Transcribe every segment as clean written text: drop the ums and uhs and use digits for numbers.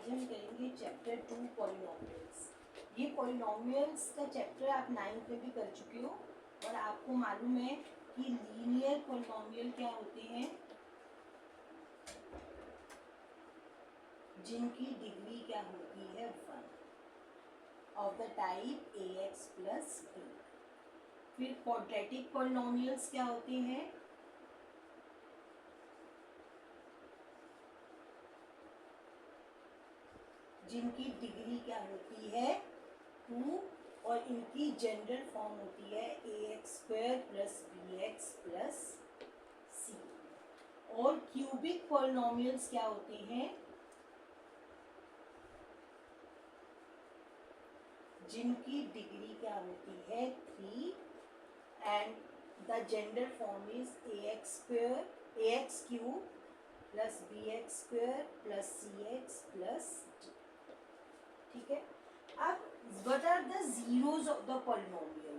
आज हम करेंगे चैप्टर 2 पॉलिनोमियल्स। ये पॉलिनोमियल्स का चैप्टर आप 9th में भी कर चुके हो और आपको मालूम है कि लीनियर पॉलिनोमियल क्या होते हैं, जिनकी डिग्री क्या होती है 1 of the type ax plus b। फिर क्वाड्रेटिक पॉलिनोमियल्स क्या होते हैं, जिनकी डिग्री क्या होती है 2 और इनकी जनरल फॉर्म होती है ax² plus bx plus c। और क्यूबिक पॉलिनोमियल्स क्या होते हैं, जिनकी डिग्री क्या होती है 3 and the general form is ax³ plus bx² plus cx plus d। ठीक है। अब what are the zeros of the polynomial?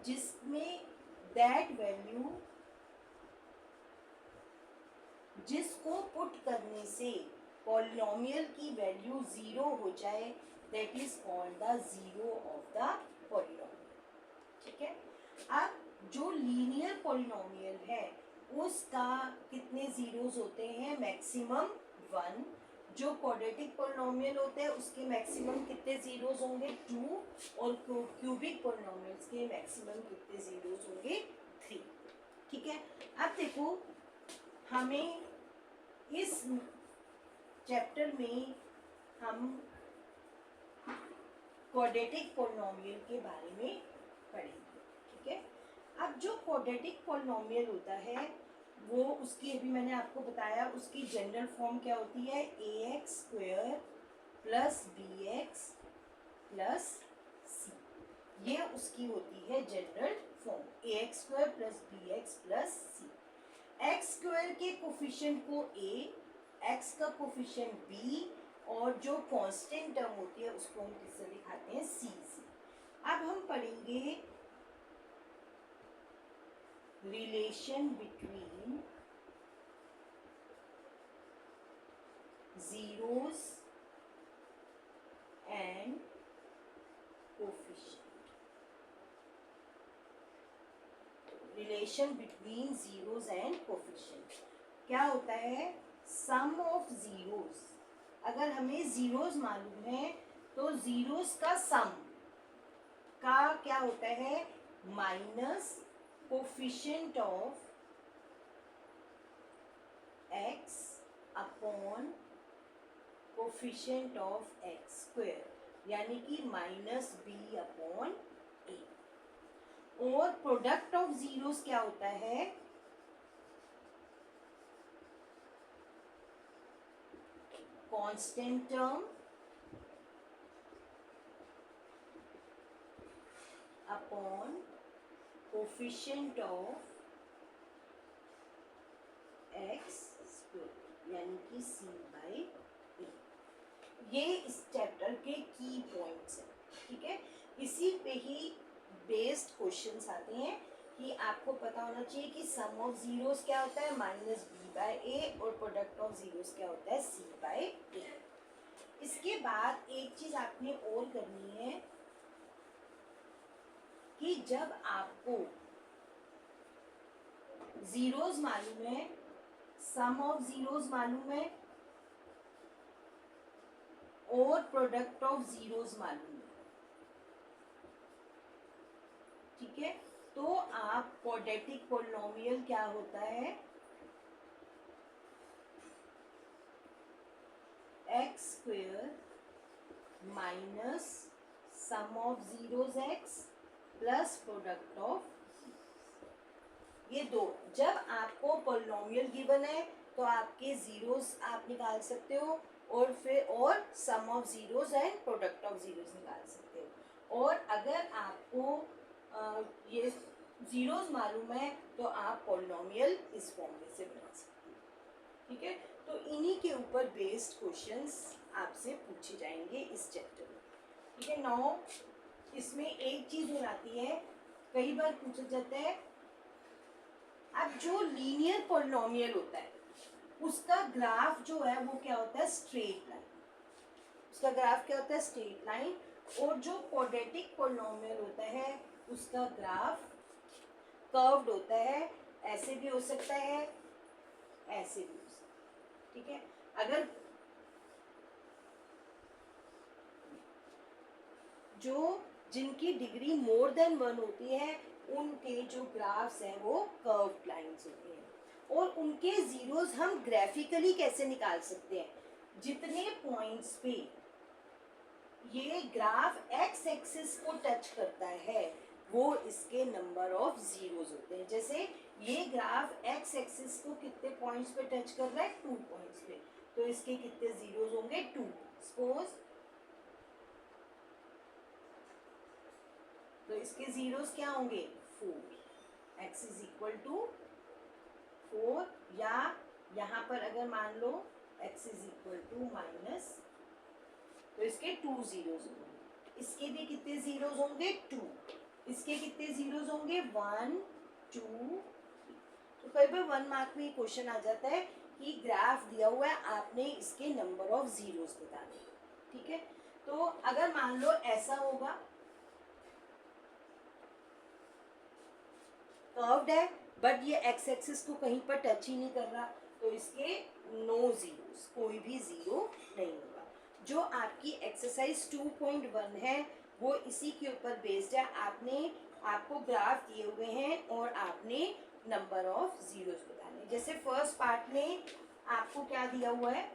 जिसमें that value, जिसको पुट करने से पॉलिनोमियल की वैल्यू 0 हो जाए, that is called the zero of the polynomial। ठीक है। अब जो लीनियर पॉलिनोमियल है उसका कितने जीरोस होते हैं, मैक्सिमम 1। जो क्वाड्रेटिक पॉलिनोमियल होते हैं उसके मैक्सिमम कितने जीरोस होंगे 2 और क्यूबिक पॉलिनोमियल्स के मैक्सिमम कितने जीरोस होंगे 3। ठीक है। अब देखो, हमें इस चैप्टर में हम क्वाड्रेटिक पॉलिनोमियल के बारे में पढ़ेंगे। ठीक है। अब जो क्वाड्रेटिक पॉलिनोमियल होता है वो, उसकी अभी मैंने आपको बताया, उसकी जनरल फॉर्म क्या होती है ax² plus bx plus c। ये उसकी होती है general form ax² plus bx plus c। x² के कोफिशिएंट को a, x का कोफिशिएंट b और जो कांस्टेंट टर्म होती है उसको हम किससे दिखाते हैं c से। अब हम पढ़ेंगे relation between zeros and coefficient। Relation between zeros and coefficient क्या होता है, सम ऑफ जीरोस। अगर हमें जीरोस मालूम है तो जीरोस का सम का क्या होता है, minus coefficient of x upon coefficient of x², यानी कि माइनस b अपॉन a। और प्रोडक्ट ऑफ जीरोस क्या होता है, constant term upon coefficient of x², यानी कि c/a। ये इस चैप्टर के की पॉइंट्स हैं। ठीक है। इसी पे ही बेस्ड क्वेश्चंस आते हैं कि आपको पता होना चाहिए कि सम ऑफ जीरोस क्या होता है, माइनस b/a, और प्रोडक्ट ऑफ जीरोस क्या होता है, c/a। इसके बाद एक चीज आपने और करनी है कि जब आपको जीरोस मालूम है, सम ऑफ जीरोस मालूम है और प्रोडक्ट ऑफ जीरोस मालूम है, ठीक है, तो आप क्वाड्रेटिक पॉलिनोमियल क्या होता है, x² minus sum of zeros x plus product of, ये दो। जब आपको पॉलिनोमियल गिवन है तो आपके जीरोस आप निकाल सकते हो और फिर और sum of zeros and product of zeros निकाल सकते हो। और अगर आपको ये जीरोस मालूम है तो आप पॉलिनोमियल इस फॉर्म में से बना सकते हो। ठीक है। तो इन्हीं के ऊपर बेस्ड क्वेश्चंस आपसे पूछे जाएंगे इस चैप्टर में। ठीक है। नाउ इसमें एक चीज हो जाती है, कई बार पूछा जाता है, अब जो लीनियर पॉलिनोमियल होता है उसका ग्राफ जो है वो क्या होता है, स्ट्रेट लाइन। उसका ग्राफ क्या होता है, स्ट्रेट लाइन। और जो क्वाड्रेटिक पॉलिनोमियल होता है उसका ग्राफ कर्व्ड होता है, ऐसे भी हो सकता है, ऐसे भी हो सकता है, ठीक है। अगर जो जिनकी डिग्री मोर देन 1 होती है उनके जो ग्राफ्स हैं वो कर्व्ड लाइंस होते हैं। और उनके जीरोस हम ग्राफिकली कैसे निकाल सकते हैं, जितने पॉइंट्स पे ये ग्राफ एक्स एक्सिस को टच करता है वो इसके नंबर ऑफ जीरोस होते हैं। जैसे ये ग्राफ एक्स एक्सिस को कितने पॉइंट्स पे टच कर रहा है, 2 पॉइंट्स पे, तो इसके कितने जीरोस होंगे, 2। सपोज तो इसके जीरोस क्या होंगे, 4। एक्स इज इक्वल टू 4, या यहाँ पर अगर मान लो x is equal to minus, तो इसके 2 जीरोस होंगे। इसके भी कितने जीरोस होंगे, 2। इसके कितने जीरोस होंगे, 1 2 3। तो कई बार 1 मार्क में क्वेश्चन आ जाता है कि ग्राफ दिया हुआ है, आपने इसके नंबर ऑफ जीरोस बताने, ठीक है। तो अगर मान लो ऐसा होगा, कर्व्ड है बट ये एक्स एक्सिस को कहीं पर टच ही नहीं कर रहा, तो इसके नो जीरोस, कोई भी जीरो नहीं होगा। जो आपकी एक्सरसाइज 2.1 है वो इसी के ऊपर बेस्ड है। आपको ग्राफ दिए हुए हैं और आपने नंबर ऑफ जीरोस बताने। जैसे फर्स्ट पार्ट में आपको क्या दिया हुआ है,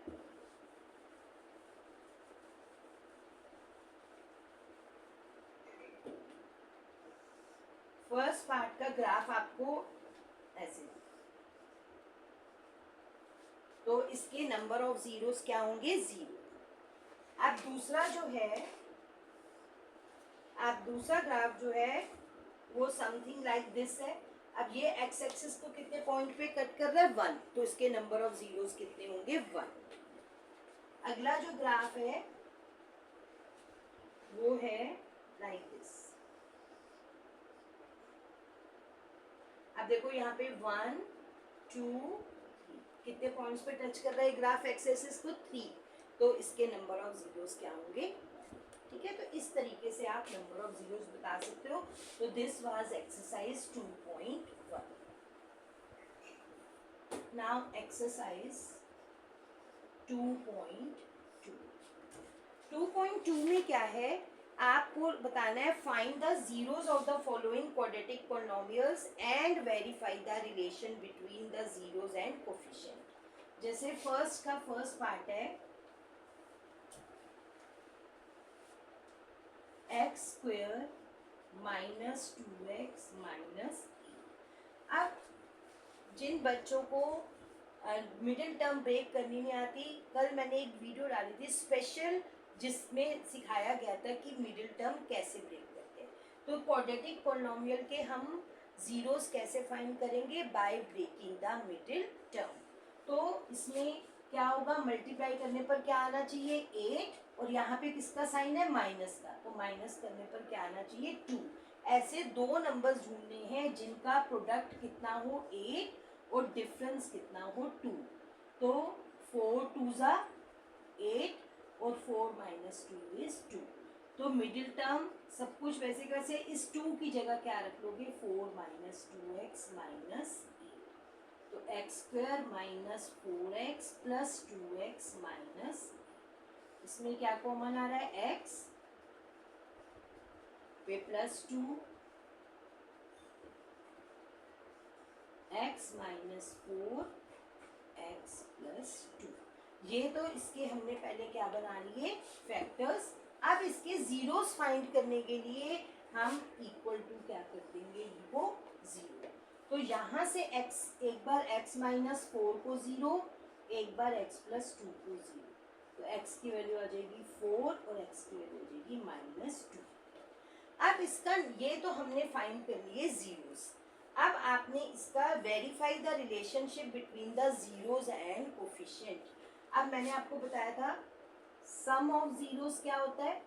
फर्स्ट पार्ट का ग्राफ आपको ऐसे, तो इसके नंबर ऑफ जीरोस क्या होंगे, 0। अब दूसरा जो है, अब दूसरा ग्राफ जो है वो समथिंग लाइक दिस है। अब ये एक्स एक्सिस को कितने पॉइंट पे कट कर रहा है, 1, तो इसके नंबर ऑफ जीरोस कितने होंगे, 1। अगला जो ग्राफ है वो है लाइक दिस। अब देखो यहाँ पे 1 2 कितने पॉइंट्स पे टच कर रहा है ग्राफ एक्स एक्सिस को, 3, तो इसके नंबर ऑफ जीरोस क्या होंगे, ठीक है। तो इस तरीके से आप नंबर ऑफ जीरोस बता सकते हो। तो this was exercise 2.1। Now exercise 2.2। 2.2 में क्या है, आपको बताना है find the zeros of the following quadratic polynomials and verify the relation between the zeros and coefficient. जैसे फर्स्ट का फर्स्ट पार्ट है x square minus 2x minus. अब जिन बच्चों को मिडिल टर्म ब्रेक करनी नहीं आती, कल मैंने एक वीडियो डाली थी स्पेशल जिसमें सिखाया गया था कि मिडिल टर्म कैसे ब्रेक करते हैं। तो क्वाड्रेटिक पॉलिनोमियल के हम जीरोस कैसे फाइंड करेंगे, by breaking the middle term. तो इसमें क्या होगा, मल्टीप्लाई करने पर क्या आना चाहिए, 8, और यहाँ पे किसका साइन है, माइनस का, तो माइनस करने पर क्या आना चाहिए, 2। ऐसे दो नंबर्स ढूंढने हैं जिनका प्रोडक्ट कितना हो, 8, और डिफरेंस कितना हो, 2। तो 4 2 ज़ा 8 और 4 माइनस 2 इज 2। तो मिडिल टर्म सब कुछ वैसे कैसे, इस 2 की जगह क्या रख लोगे, 4 माइनस 2x माइनस 8, तो x square minus 4x plus 2x minus, इसमें क्या कॉमन आ रहा है, x पे plus 2, x minus 4 x plus 2। ये तो इसके हमने पहले क्या बना लिए, फैक्टर्स। अब इसके जीरोस फाइंड करने के लिए हम इक्वल टू क्या कर देंगे, वो 0। तो यहाँ से x, एक बार x माइनस 4 को 0, एक बार x प्लस 2 को 0, तो x की वैल्यू आ जाएगी 4 और x की वैल्यू आ जाएगी माइनस 2। अब इसका ये तो हमने फाइंड कर लिए जीरोस। अब आपने इसका verify the relationship between the zeros and coefficient. अब मैंने आपको बताया था सम ऑफ जीरोस क्या होता है,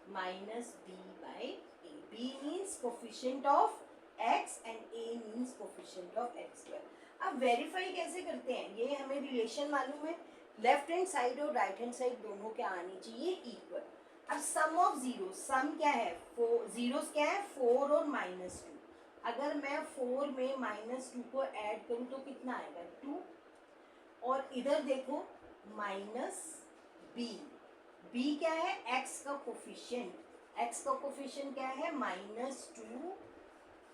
minus b by a. B means coefficient of x and a means coefficient of x square. अब वेरीफाई कैसे करते हैं, ये हमें रिलेशन मालूम है, लेफ्ट हैंड साइड और राइट हैंड साइड दोनों क्या आनी चाहिए, इक्वल. अब सम ऑफ जीरो, सम क्या है, जीरोस क्या है, 4 और -2. अगर मैं 4 में -2 को ऐड करूं तो कितना आएगा, 2. और इधर देखो माइनस b, b क्या है, x का कोफिशिएंट, x का कोफिशिएंट क्या है, -2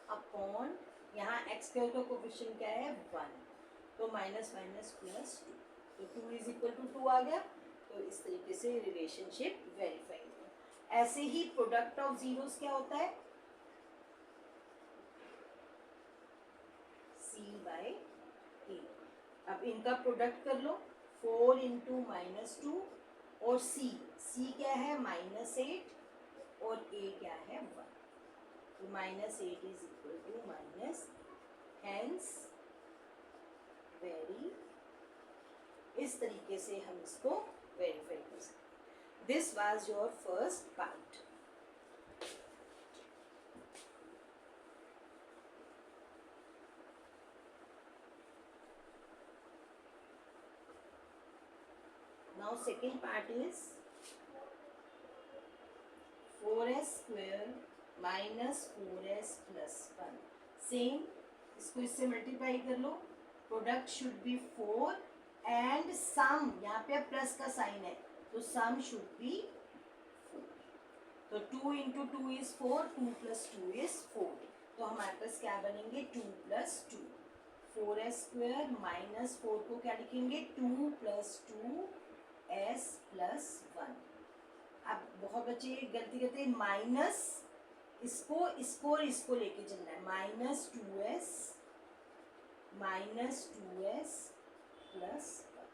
अपॉन यहाँ x स्क्वायर का कोफिशिएंट क्या है, 1. तो माइनस माइनस प्लस 2, तो 2 इज इक्वल टू 2 आ गया. तो इस तरीके से रिलेशनशिप वेरीफाई है. ऐसे ही प्रोडक्ट ऑफ जीरोस क्या होता है, c बाई a. अब इनका प्रोडक्ट कर लो, 4 इंटू -2 और c क्या है, -8 और a क्या है, 1. तो -8 is equal to minus, hence very. इस तरीके से हम इसको वेरीफाई कर सकते. This was your first part. Now second part is 4s square minus 4s plus 1. Same, इसको इससे मल्टीप्लाई कर लो. Product should be 4 and sum, यहाँ पे प्लस का साइन है तो सम शुड बी 4. तो 2 इंटू 2 इज 4, 2 प्लस 2 इज 4. तो हमारे पास क्या बनेंगे, 2 प्लस 2. 4s स्क्वायर माइनस 4 को क्या लिखेंगे, 2 प्लस 2 s प्लस 1. अब बहुत बच्चे गलती करते हैं, माइनस इसको और इसको लेके चलना है, -2s प्लस 1.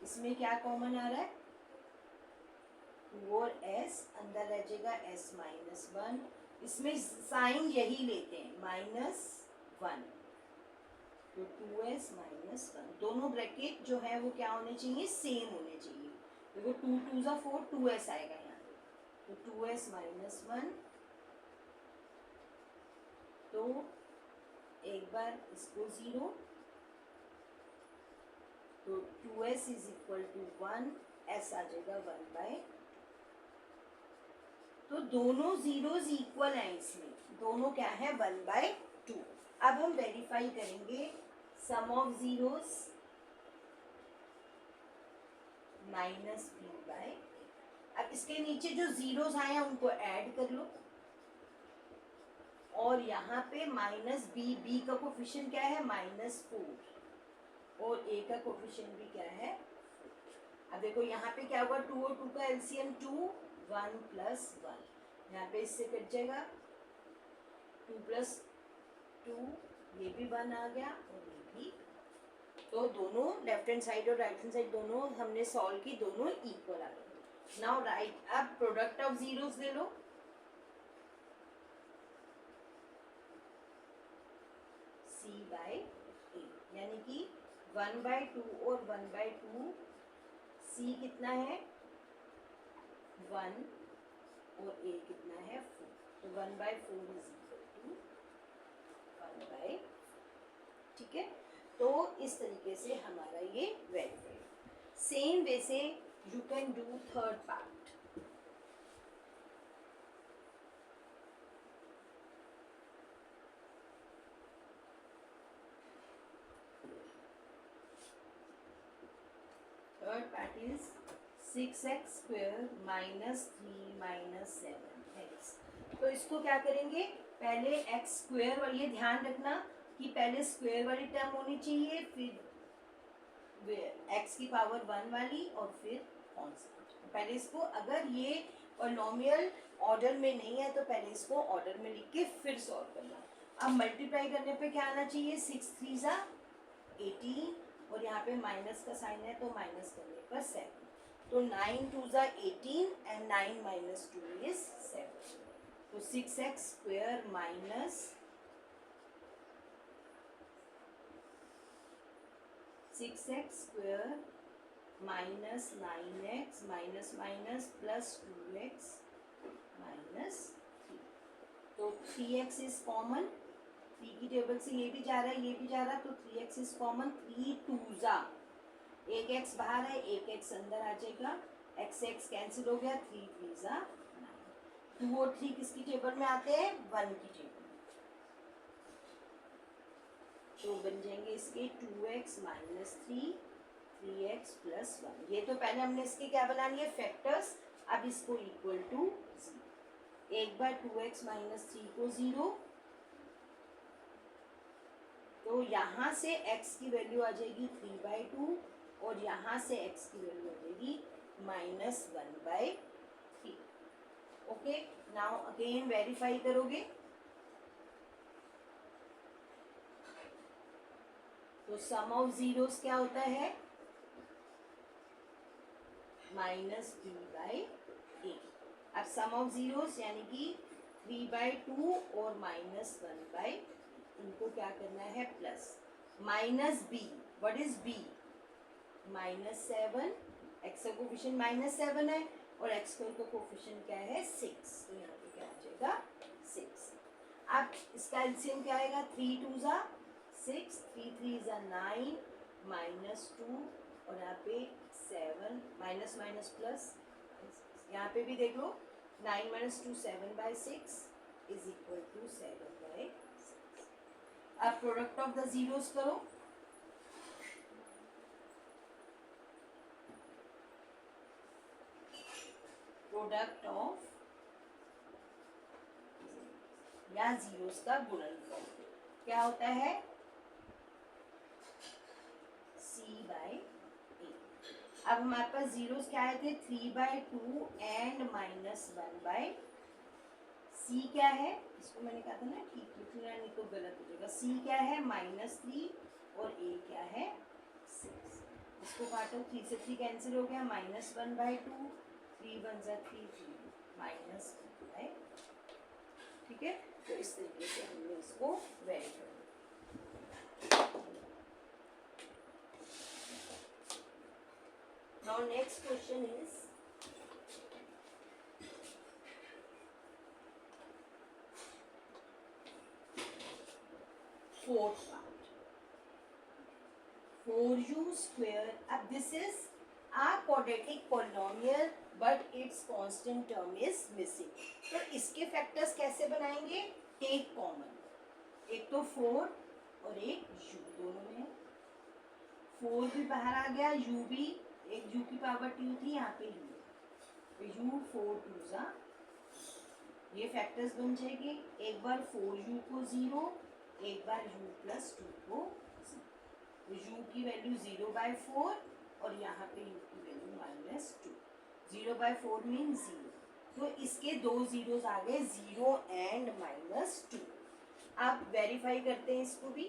इसमें क्या कॉमन आ रहा है, 2 और s अंदर रह जाएगा s-1. इसमें साइन यही लेते हैं, -1. तो 2s - 1, दोनों ब्रैकेट जो है वो क्या होने चाहिए, सेम होने चाहिए. देखो 2 2 ज़ा 4, 2s आएगा यहाँ. तो 2s - 1. तो एक बार इसको 0, तो 2s is equal to 1, s आ जाएगा 1/. तो दोनों जीरोस इक्वल हैं, इसमें दोनों क्या है, 1/2. अब हम वेरीफाई करेंगे सम ऑफ जीरोस -b/. अब इसके नीचे जो जीरोस आए हैं उनको ऐड कर लो. और यहाँ पे -b का कोफिशिएंट क्या है, -4 और a का कोफिशिएंट भी क्या है. अब देखो यहाँ पे क्या होगा, 2 और 2 का एलसीएम 2, 1 प्लस 1. यहाँ पे इससे कट जाएगा, 2 प्लस 2, ये भी 1 आ गया और ये भी. तो दोनों लेफ्ट हैंड साइड और राइट हैंड साइड दोनों हमने सॉल्व की, दोनों इक्वल आ गए. नाउ राइट, अब प्रोडक्ट ऑफ जीरोस ले लो. c/a, यानी कि 1/2 और 1/2, c कितना है, 1 और a कितना है, 4. तो 1/4 इज इक्वल टू 1/4. ठीक है. तो इस तरीके से हमारा ये वेरीफाई. सेम वे से you can do third part. Third part is 6x square -3 - 7x. तो इसको क्या करेंगे, पहले x स्क्वायर वाली, ये ध्यान रखना कि पहले स्क्वायर वाली टर्म होनी चाहिए, फिर x की पावर 1 वाली और फिर कांस्टेंट. पहले इसको, अगर ये पॉलिनोमियल ऑर्डर में नहीं है तो पहले इसको ऑर्डर में लिख के फिर सॉल्व करना. अब मल्टीप्लाई करने पे क्या आना चाहिए, 6 3 ज़ा 18 और यहाँ पे माइनस का साइन है तो माइनस करने पर 7. तो 9 2 ज़ा 18 एंड 9 - 2 इज 7. तो 6x square minus 6x square minus 9x minus minus plus 2x minus 3. तो 3x इज कॉमन, 3 की टेबल से ये भी जा रहा है, ये भी जा रहा है, तो 3x इज कॉमन, 3 2 जा, एक x बाहर है, एक x अंदर आ जाएगा, x x कैंसिल हो गया, 3 3 जा 9। 2 और 3 किसकी टेबल में आते हैं? 1 की टेबल में। तो बन जाएंगे इसके 2x माइनस 3, 3x प्लस 1। ये तो पहले हमने इसके क्या बना लिए? फैक्टर्स। अब इसको इक्वल टू 0। एक बार 2x माइनस 3 को 0, तो यहाँ से x की वैल्यू आ जाएगी 3/2 और यहाँ से x की वैल्यू आ जाएगी -1/3। ओके, नाउ अगेन वेरीफाई करोगे तो सम ऑफ जीरोस क्या होता है? -b/a। अब सम ऑफ जीरोस यानी कि 3/2 और -1/, इनको क्या करना है? Plus -b। What is b? -7। x का कोफिशिएंट -7 है और x स्क्वायर का कोफिशिएंट क्या है? 6। तो यहाँ पे क्या आ जाएगा? 6। अब इसका एलसीएम क्या आएगा? 3 2 जा 6, 3 3 जा 9, -2 और यहाँ पे 7, माइनस माइनस प्लस, यहाँ पे भी देख लो 9 - 2 7/6 इज इक्वल टू 7/6। अब प्रोडक्ट ऑफ द जीरोस करो। प्रोडक्ट ऑफ या जीरोस का गुणनफल क्या होता है? c/a। अब हमारे पास जीरोस क्या आए थे? 3/2 एंड -1/। c क्या है? इसको मैंने कहा था ना ठीक लिखना, नहीं तो गलत हो जाएगा। c क्या है? -3 और a क्या है? 6। इसको काटो, 3 से 3 कैंसिल हो गया, -1/2, 3 1 जा 3 3 -1/। ठीक है, तो इस तरीके से हमने इसको verify. Now next question is fourth part, 4u square. अब this is a quadratic polynomial but its constant term is missing. तो इसके फैक्टर्स कैसे बनाएंगे? टेक कॉमन, एक तो 4 और एक u दोनों में। 4 भी बाहर आ गया, u भी, एक u की पावर 2 थी, यहाँ पे u, तो u 4 2 जा, ये फैक्टर्स बन जाएंगे। एक बार 4u को 0, एक बार u + 2 को 0, तो u की वैल्यू 0/4 और यहाँ पे u की वैल्यू -2। 0/4 मीन 0, तो इसके दो जीरोस आ गए, 0 एंड -2। अब वेरीफाई करते हैं इसको भी।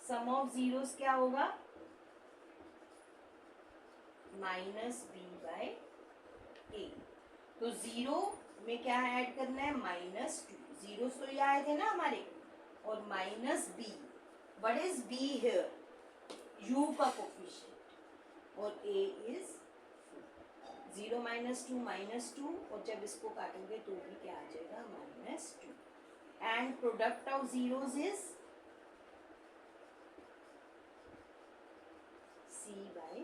सम ऑफ जीरोस क्या होगा? -b/a। तो 0 में क्या ऐड करना है? -2। जीरोस तो ये आए थे ना हमारे, और -b। What is b here? u का कोफिशिएंट, और a इज 0 - 2 और जब इसको काटेंगे तो भी क्या आ जाएगा? -2। And product of zeros is c/a।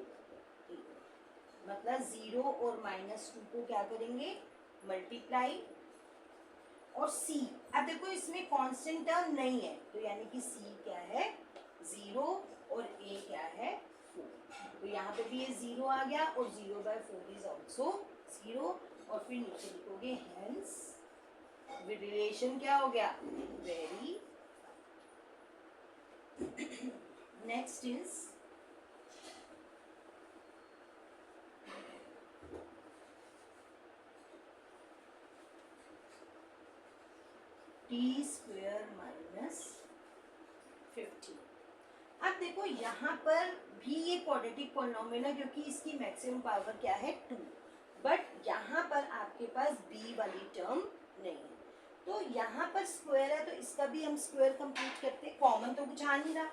मतलब 0 और -2 को क्या करेंगे? मल्टीप्लाई, और c, अब देखो इसमें कांस्टेंट टर्म नहीं है, तो यानी कि c क्या है? 0 और a क्या है? 4। तो यहाँ पे भी ये 0 आ गया और 0/4 इज ऑल्सो 0, और फिर नीचे लिखोगे हेंस रिलेशन क्या हो गया? वेरी। Next is t² - 15। अब देखो यहाँ पर भी ये क्वाड्रेटिक पॉलिनोमियल है क्योंकि इसकी मैक्सिमम पावर क्या है? 2, बट यहाँ पर आपके पास b वाली टर्म नहीं है, तो यहाँ पर स्क्वायर है, तो इसका भी हम स्क्वायर कंप्लीट करते हैं। कॉमन तो कुछ आ नहीं रहा,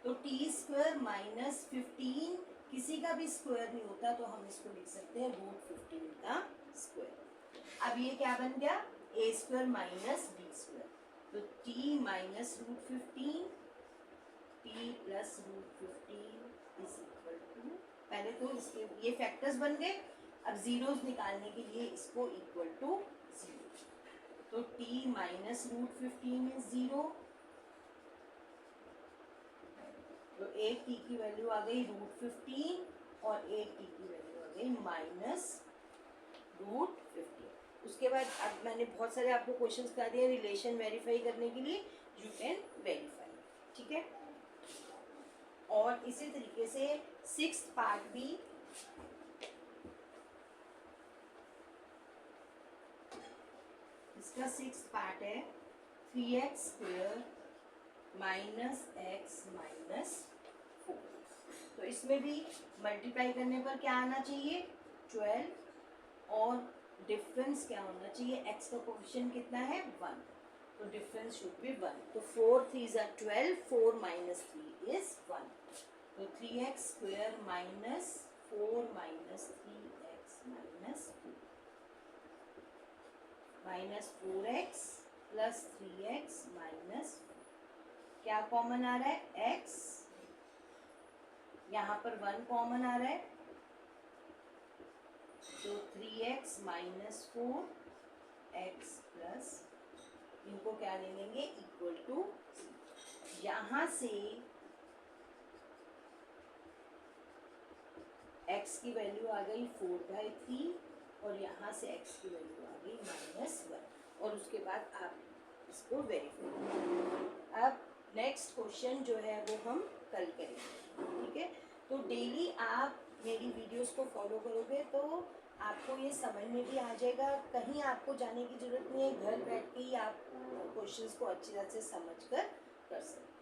तो t² - 15 किसी का भी स्क्वायर नहीं होता, तो हम इसको लिख सकते हैं √15 का स्क्वायर। अब ये क्या बन गया? a² - b²। तो t² minus root 15 t plus root 15 is equal to, पहले तो इसके ये फैक्टर्स बन गए, अब जीरोस निकालने के लिए इसको इक्वल टू 0, तो t माइनस रूट 15 इज 0, तो एक t की वैल्यू आ गई रूट 15 और एक t की वैल्यू आ गई माइनस रूट 15। उसके बाद अब मैंने बहुत सारे आपको क्वेश्चंस करा दिए रिलेशन वेरीफाई करने के लिए, यू कैन वेरीफाई, ठीक है। और इसी तरीके से 6th पार्ट भी, इसका 6th पार्ट है 3x square minus x minus 4। तो इसमें भी मल्टीप्लाई करने पर क्या आना चाहिए 12, और डिफरेंस क्या होना चाहिए, x का कोएफिशिएंट कितना है 1, तो डिफरेंस शुड बी 1, तो 4 3 are 12, 4 minus 3 is 1, तो 3x square minus 4 minus 3x minus 2 minus 4x plus 3x minus, क्या कॉमन आ रहा है x, यहाँ पर 1 कॉमन आ रहा है, तो 3x माइनस 4x प्लस, इनको क्या ले लेंगे इक्वल टू, यहाँ से x की वैल्यू आ गई 4/3 और यहाँ से x की वैल्यू आ गई -1, और उसके बाद आप इसको वेरीफाई करेंगे। अब नेक्स्ट क्वेश्चन जो है वो हम कल करेंगे, ठीक है। तो डेली आप मेरी वीडियोस को फॉलो करोगे तो आपको ये समझ में भी आ जाएगा, कहीं आपको जाने की ज़रूरत नहीं है, घर बैठ के ही आप क्वेश्चंस को अच्छी तरह से समझ कर सकते हैं।